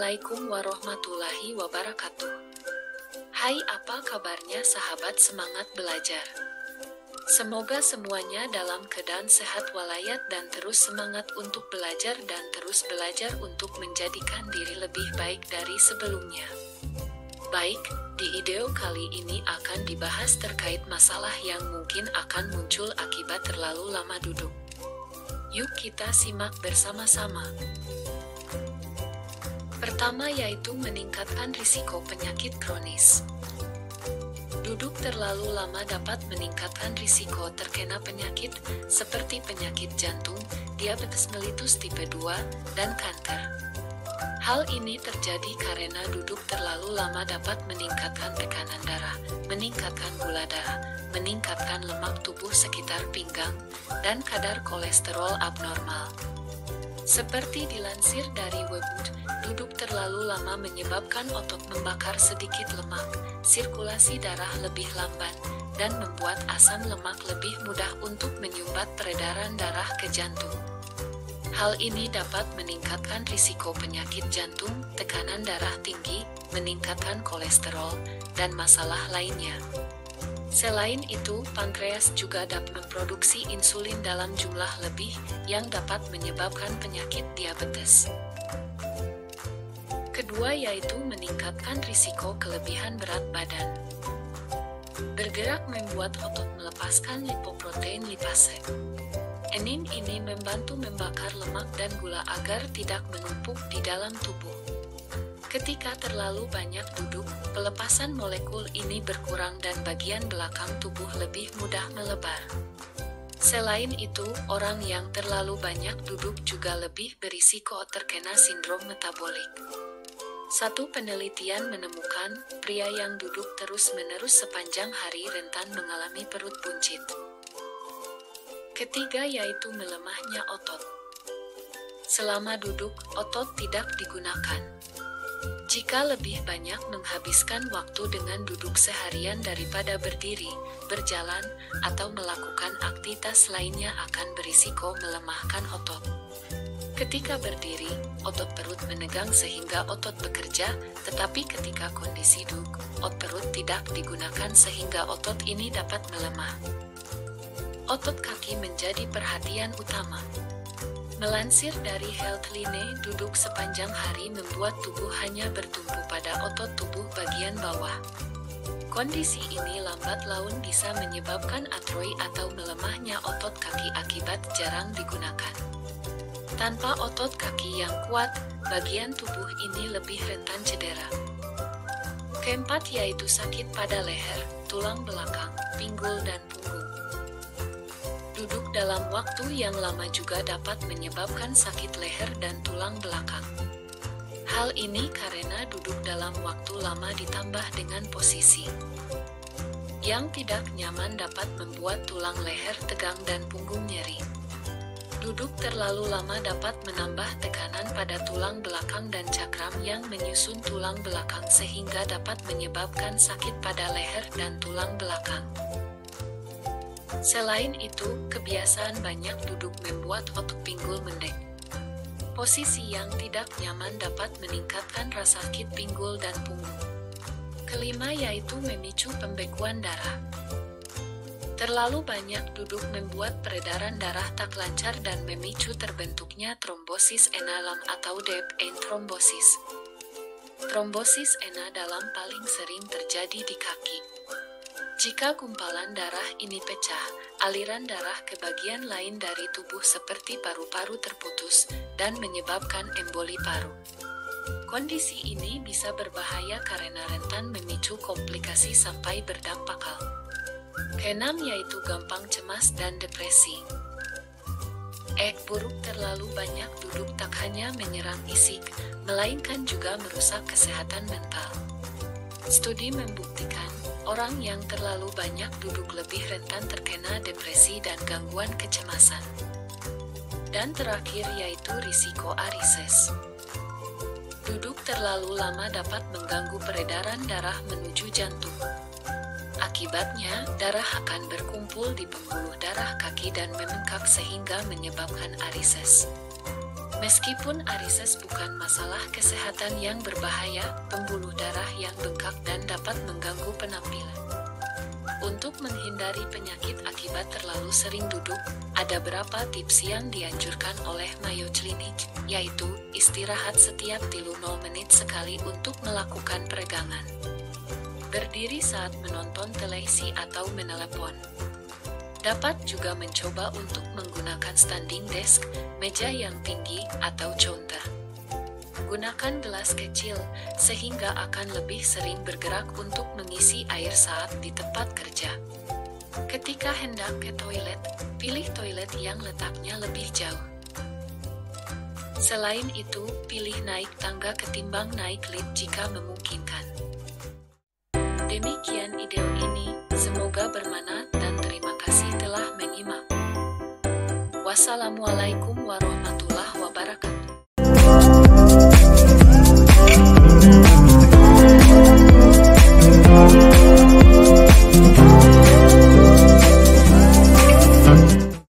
Assalamualaikum warahmatullahi wabarakatuh. Hai, apa kabarnya sahabat semangat belajar? Semoga semuanya dalam keadaan sehat walafiat dan terus semangat untuk belajar dan terus belajar untuk menjadikan diri lebih baik dari sebelumnya. Baik, di video kali ini akan dibahas terkait masalah yang mungkin akan muncul akibat terlalu lama duduk. Yuk kita simak bersama-sama. Pertama yaitu meningkatkan risiko penyakit kronis. Duduk terlalu lama dapat meningkatkan risiko terkena penyakit seperti penyakit jantung, diabetes mellitus tipe 2, dan kanker. Hal ini terjadi karena duduk terlalu lama dapat meningkatkan tekanan darah, meningkatkan gula darah, meningkatkan lemak tubuh sekitar pinggang, dan kadar kolesterol abnormal. Seperti dilansir dari Webfood, duduk terlalu lama menyebabkan otot membakar sedikit lemak, sirkulasi darah lebih lambat, dan membuat asam lemak lebih mudah untuk menyumbat peredaran darah ke jantung. Hal ini dapat meningkatkan risiko penyakit jantung, tekanan darah tinggi, meningkatkan kolesterol, dan masalah lainnya. Selain itu, pankreas juga dapat memproduksi insulin dalam jumlah lebih yang dapat menyebabkan penyakit diabetes. Kedua yaitu meningkatkan risiko kelebihan berat badan. Bergerak membuat otot melepaskan lipoprotein lipase. Enzim ini membantu membakar lemak dan gula agar tidak menumpuk di dalam tubuh. Ketika terlalu banyak duduk, pelepasan molekul ini berkurang dan bagian belakang tubuh lebih mudah melebar. Selain itu, orang yang terlalu banyak duduk juga lebih berisiko terkena sindrom metabolik. Satu penelitian menemukan, pria yang duduk terus-menerus sepanjang hari rentan mengalami perut buncit. Ketiga yaitu melemahnya otot. Selama duduk, otot tidak digunakan. Jika lebih banyak menghabiskan waktu dengan duduk seharian daripada berdiri, berjalan, atau melakukan aktivitas lainnya akan berisiko melemahkan otot. Ketika berdiri, otot perut menegang sehingga otot bekerja, tetapi ketika kondisi duduk, otot perut tidak digunakan sehingga otot ini dapat melemah. Otot kaki menjadi perhatian utama. Melansir dari Healthline, duduk sepanjang hari membuat tubuh hanya bertumpu pada otot tubuh bagian bawah. Kondisi ini lambat laun bisa menyebabkan artroi atau melemahnya otot kaki akibat jarang digunakan. Tanpa otot kaki yang kuat, bagian tubuh ini lebih rentan cedera. Keempat yaitu sakit pada leher, tulang belakang, pinggul, dan punggung. Duduk dalam waktu yang lama juga dapat menyebabkan sakit leher dan tulang belakang. Hal ini karena duduk dalam waktu lama ditambah dengan posisi yang tidak nyaman dapat membuat tulang leher tegang dan punggung nyeri. Duduk terlalu lama dapat menambah tekanan pada tulang belakang dan cakram yang menyusun tulang belakang sehingga dapat menyebabkan sakit pada leher dan tulang belakang. Selain itu, kebiasaan banyak duduk membuat otot pinggul mendek. Posisi yang tidak nyaman dapat meningkatkan rasa sakit pinggul dan punggung. Kelima yaitu memicu pembekuan darah. Terlalu banyak duduk membuat peredaran darah tak lancar dan memicu terbentuknya trombosis vena dalam atau deep vein thrombosis. Trombosis vena dalam paling sering terjadi di kaki. Jika gumpalan darah ini pecah, aliran darah ke bagian lain dari tubuh seperti paru-paru terputus dan menyebabkan emboli paru. Kondisi ini bisa berbahaya karena rentan memicu komplikasi sampai berdampak fatal. Keenam yaitu gampang cemas dan depresi. Buruk terlalu banyak duduk tak hanya menyerang fisik, melainkan juga merusak kesehatan mental. Studi membuktikan, orang yang terlalu banyak duduk lebih rentan terkena depresi dan gangguan kecemasan. Dan terakhir yaitu risiko arises. Duduk terlalu lama dapat mengganggu peredaran darah menuju jantung. Akibatnya, darah akan berkumpul di pembuluh darah kaki dan membengkak sehingga menyebabkan arises. Meskipun arises bukan masalah kesehatan yang berbahaya, pembuluh darah yang bengkak dan dapat mengganggu penampilan. Untuk menghindari penyakit akibat terlalu sering duduk, ada beberapa tips yang dianjurkan oleh Mayo Clinic, yaitu istirahat setiap 30 menit sekali untuk melakukan peregangan. Berdiri saat menonton televisi atau menelepon. Dapat juga mencoba untuk menggunakan standing desk, meja yang tinggi, atau counter. Gunakan gelas kecil, sehingga akan lebih sering bergerak untuk mengisi air saat di tempat kerja. Ketika hendak ke toilet, pilih toilet yang letaknya lebih jauh. Selain itu, pilih naik tangga ketimbang naik lift jika memungkinkan. Demikian video ini, semoga bermanfaat dan terima kasih telah menyimak. Wassalamualaikum warahmatullahi wabarakatuh.